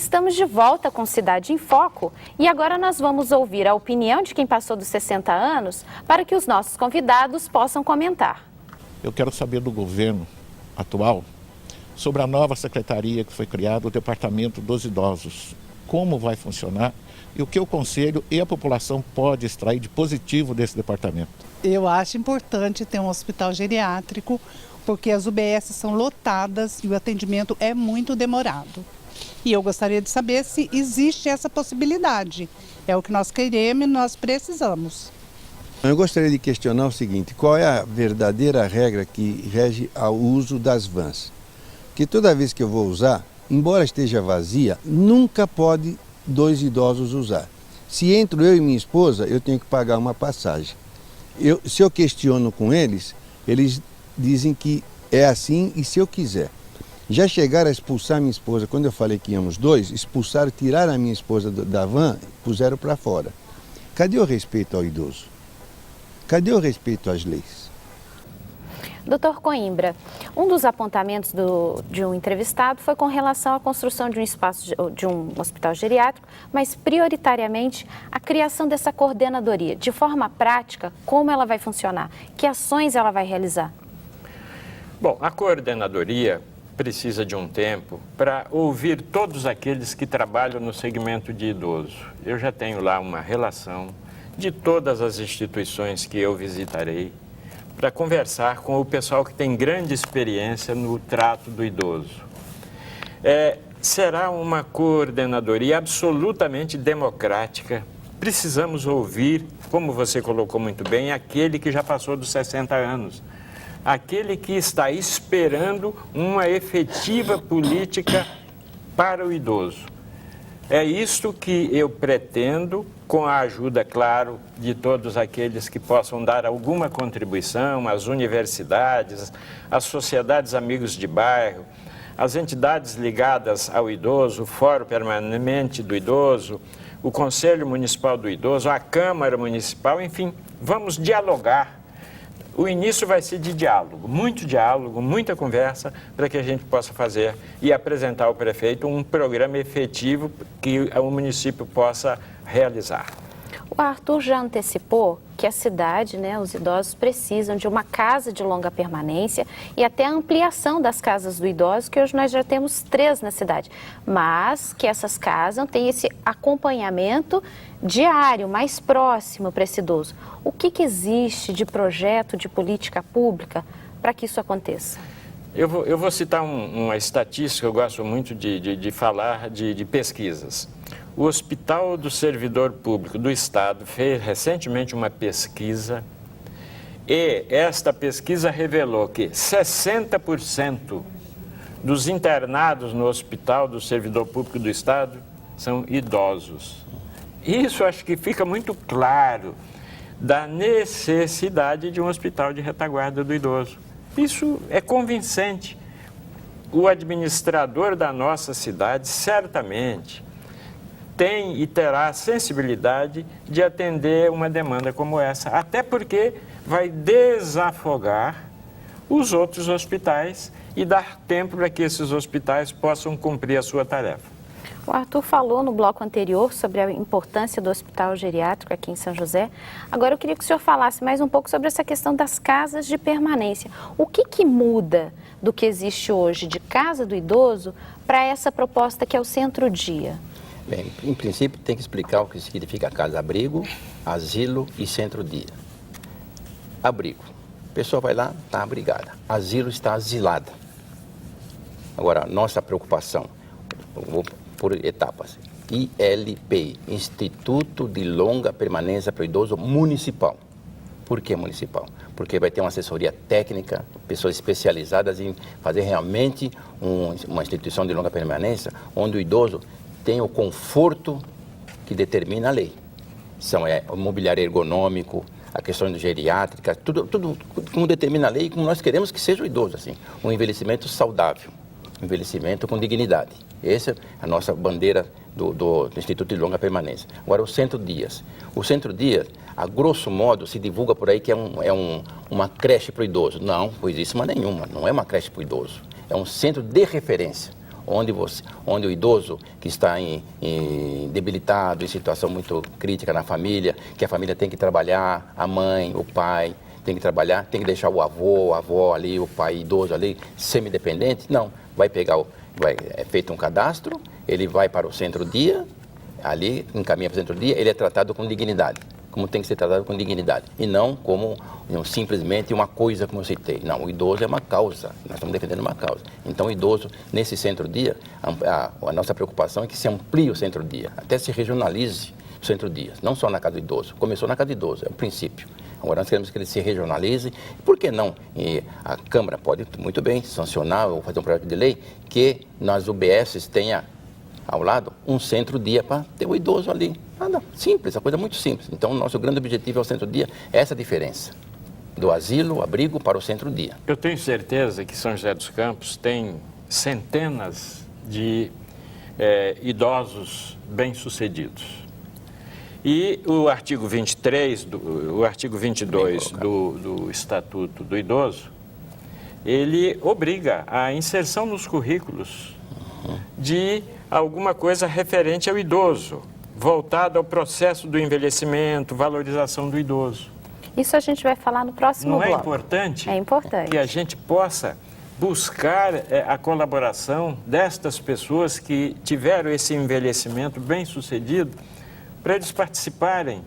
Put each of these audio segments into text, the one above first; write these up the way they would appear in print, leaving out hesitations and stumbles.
Estamos de volta com Cidade em Foco e agora nós vamos ouvir a opinião de quem passou dos 60 anos para que os nossos convidados possam comentar. Eu quero saber do governo atual sobre a nova secretaria que foi criada, o Departamento dos Idosos. Como vai funcionar e o que o Conselho e a população pode extrair de positivo desse departamento. Eu acho importante ter um hospital geriátrico, porque as UBS são lotadas e o atendimento é muito demorado. E eu gostaria de saber se existe essa possibilidade. É o que nós queremos e nós precisamos. Eu gostaria de questionar o seguinte: qual é a verdadeira regra que rege ao uso das vans? Que toda vez que eu vou usar, embora esteja vazia, nunca pode 2 idosos usar. Se entro eu e minha esposa, eu tenho que pagar uma passagem. Se eu questiono com eles, eles dizem que é assim e se eu quiser. Já chegaram a expulsar minha esposa, quando eu falei que íamos 2, expulsaram, tiraram a minha esposa da van, puseram para fora. Cadê o respeito ao idoso? Cadê o respeito às leis? Doutor Coimbra, um dos apontamentos de um entrevistado foi com relação à construção de um espaço de um hospital geriátrico, mas prioritariamente a criação dessa coordenadoria. De forma prática, como ela vai funcionar? Que ações ela vai realizar? Bom, a coordenadoria precisa de um tempo para ouvir todos aqueles que trabalham no segmento de idoso. Eu já tenho lá uma relação de todas as instituições que eu visitarei para conversar com o pessoal que tem grande experiência no trato do idoso. Será uma coordenadoria absolutamente democrática. Precisamos ouvir, como você colocou muito bem, aquele que já passou dos 60 anos. Aquele que está esperando uma efetiva política para o idoso. É isto que eu pretendo, com a ajuda, claro, de todos aqueles que possam dar alguma contribuição, as universidades, as sociedades amigos de bairro, as entidades ligadas ao idoso, o Fórum Permanente do Idoso, o Conselho Municipal do Idoso, a Câmara Municipal, enfim, vamos dialogar. O início vai ser de diálogo, muita conversa, para que a gente possa fazer e apresentar ao prefeito um programa efetivo que o município possa realizar. O Arthur já antecipou que a cidade, os idosos precisam de uma casa de longa permanência e até a ampliação das casas do idoso, que hoje nós já temos 3 na cidade, mas que essas casas têm esse acompanhamento diário, mais próximo para esse idoso. O que existe de projeto, de política pública para que isso aconteça? Eu vou citar uma estatística, eu gosto muito de falar de pesquisas. O Hospital do Servidor Público do Estado fez recentemente uma pesquisa e esta pesquisa revelou que 60% dos internados no Hospital do Servidor Público do Estado são idosos. Isso acho que fica muito claro da necessidade de um hospital de retaguarda do idoso. Isso é convincente. O administrador da nossa cidade certamente tem e terá a sensibilidade de atender uma demanda como essa, até porque vai desafogar os outros hospitais e dar tempo para que esses hospitais possam cumprir a sua tarefa. O Arthur falou no bloco anterior sobre a importância do hospital geriátrico aqui em São José. Agora eu queria que o senhor falasse mais um pouco sobre essa questão das casas de permanência. O que muda do que existe hoje de casa do idoso para essa proposta que é o centro-dia? Bem, em princípio tem que explicar o que significa casa-abrigo, asilo e centro-dia. Abrigo. A pessoa vai lá, está abrigada. Asilo está asilada. Agora, nossa preocupação, vou por etapas. ILPI, Instituto de Longa Permanência para o Idoso Municipal. Por que municipal? Porque vai ter uma assessoria técnica, pessoas especializadas em fazer realmente uma instituição de longa permanência, onde o idoso tem o conforto que determina a lei. São o mobiliário ergonômico, a questão geriátrica, tudo como determina a lei e como nós queremos que seja o idoso, assim, um envelhecimento saudável, um envelhecimento com dignidade. Essa é a nossa bandeira do Instituto de Longa Permanência. Agora, o Centro-Dias. O Centro-Dias, a grosso modo, se divulga por aí que é uma creche para o idoso. Não, coisíssima nenhuma, não é uma creche para o idoso. É um centro de referência, onde o idoso que está debilitado, em situação muito crítica na família, que a família tem que trabalhar, a mãe, o pai tem que trabalhar, tem que deixar o avô, a avó ali, o pai idoso ali, semi-dependente, não, é feito um cadastro, ele vai para o centro-dia, ali encaminha para o centro-dia, ele é tratado com dignidade, como tem que ser tratado com dignidade, e não como simplesmente uma coisa como eu citei. Não, o idoso é uma causa, nós estamos defendendo uma causa. Então o idoso, nesse centro-dia, a nossa preocupação é que se amplie o centro-dia, até se regionalize o centro-dia, não só na casa do idoso, começou na casa do idoso, é o princípio. Agora nós queremos que ele se regionalize, por que não? E a Câmara pode muito bem sancionar ou fazer um projeto de lei que nas UBSs tenha ao lado um centro-dia para ter o idoso ali. Nada, simples, a coisa muito simples. Então o nosso grande objetivo é o centro-dia, essa diferença do asilo, abrigo para o centro-dia. Eu tenho certeza que São José dos Campos tem centenas de idosos bem-sucedidos. E o artigo 23, o artigo 22 do Estatuto do Idoso, ele obriga a inserção nos currículos de alguma coisa referente ao idoso, voltado ao processo do envelhecimento, valorização do idoso. Isso a gente vai falar no próximo bloco. Não é importante? É importante. Que a gente possa buscar a colaboração destas pessoas que tiveram esse envelhecimento bem sucedido para eles participarem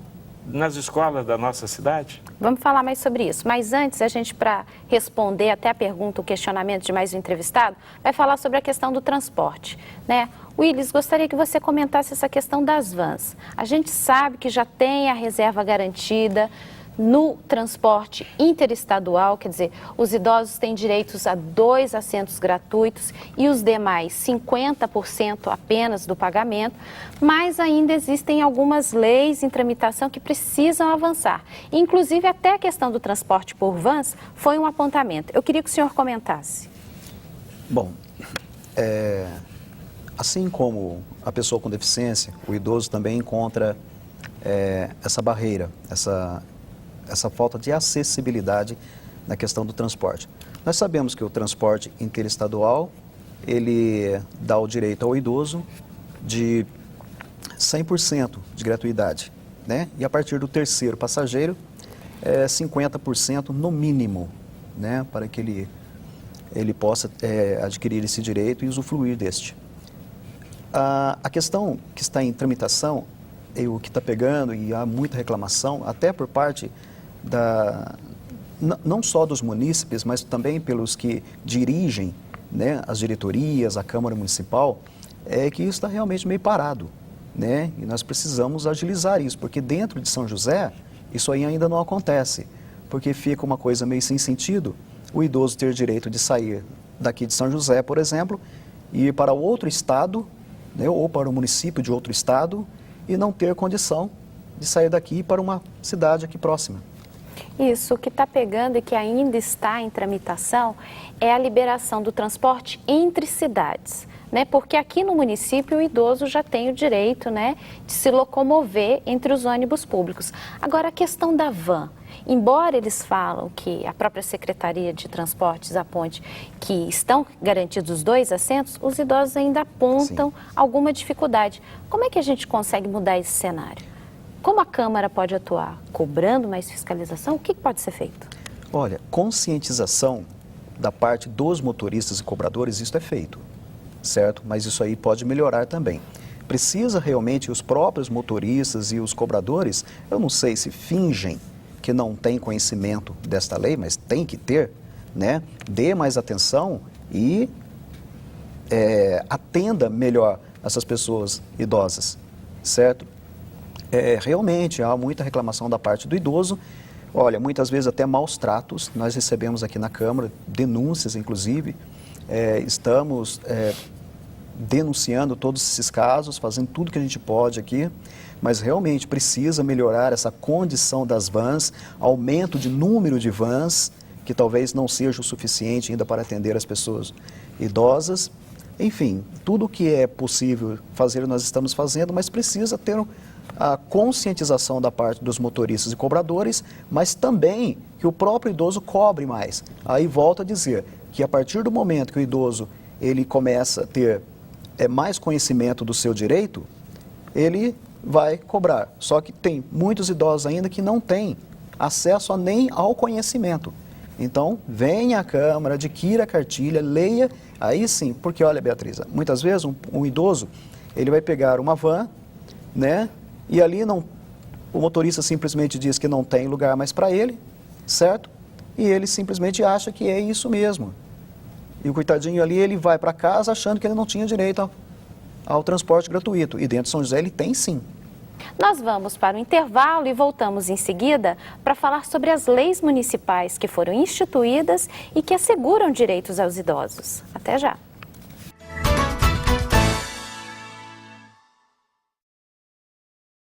nas escolas da nossa cidade? Vamos falar mais sobre isso. Mas antes, a gente, para responder até a pergunta, o questionamento de mais um entrevistado, vai falar sobre a questão do transporte, né? Willis, gostaria que você comentasse essa questão das vans. A gente sabe que já tem a reserva garantida no transporte interestadual, quer dizer, os idosos têm direitos a 2 assentos gratuitos e os demais 50% apenas do pagamento, mas ainda existem algumas leis em tramitação que precisam avançar. Inclusive, até a questão do transporte por vans foi um apontamento. Eu queria que o senhor comentasse. Bom, assim como a pessoa com deficiência, o idoso também encontra essa barreira, essa falta de acessibilidade na questão do transporte. Nós sabemos que o transporte interestadual, ele dá o direito ao idoso de 100% de gratuidade, né? E a partir do terceiro passageiro, 50% no mínimo, né? Para que ele possa adquirir esse direito e usufruir deste. A questão que está em tramitação, o que está pegando, e há muita reclamação, até por parte não só dos munícipes, mas também pelos que dirigem, né, as diretorias, a Câmara Municipal, é que isso está realmente meio parado, né? E nós precisamos agilizar isso, porque dentro de São José, isso aí ainda não acontece, porque fica uma coisa meio sem sentido, o idoso ter direito de sair daqui de São José, por exemplo, e ir para outro estado, né, ou para o município de outro estado, e não ter condição de sair daqui e ir para uma cidade aqui próxima. Isso, o que está pegando e que ainda está em tramitação é a liberação do transporte entre cidades, né? Porque aqui no município o idoso já tem o direito, né, de se locomover entre os ônibus públicos. Agora, a questão da van, embora eles falam que a própria Secretaria de Transportes aponte que estão garantidos os 2 assentos, os idosos ainda apontam alguma dificuldade. Como é que a gente consegue mudar esse cenário? Como a Câmara pode atuar? Cobrando mais fiscalização? O que pode ser feito? Olha, conscientização da parte dos motoristas e cobradores, isso é feito, certo? Mas isso aí pode melhorar também. Precisa realmente os próprios motoristas e os cobradores, eu não sei se fingem que não tem conhecimento desta lei, mas tem que ter, né? Dê mais atenção e atenda melhor essas pessoas idosas, certo? Realmente há muita reclamação da parte do idoso. Olha, muitas vezes até maus tratos, nós recebemos aqui na Câmara, denúncias inclusive, estamos denunciando todos esses casos, fazendo tudo que a gente pode aqui, mas realmente precisa melhorar essa condição das vans, aumento de número de vans, que talvez não seja o suficiente ainda para atender as pessoas idosas. Enfim, tudo o que é possível fazer nós estamos fazendo, mas precisa ter a conscientização da parte dos motoristas e cobradores, mas também que o próprio idoso cobre mais. Aí volto a dizer que a partir do momento que o idoso ele começa a ter mais conhecimento do seu direito, ele vai cobrar. Só que tem muitos idosos ainda que não têm acesso nem ao conhecimento. Então, venha à Câmara, adquira a cartilha, leia, aí sim, porque olha, Beatriz, muitas vezes um idoso, ele vai pegar uma van, né, e ali o motorista simplesmente diz que não tem lugar mais para ele, certo? E ele simplesmente acha que é isso mesmo. E o coitadinho ali, ele vai para casa achando que ele não tinha direito ao transporte gratuito. E dentro de São José ele tem sim. Nós vamos para o intervalo e voltamos em seguida para falar sobre as leis municipais que foram instituídas e que asseguram direitos aos idosos. Até já!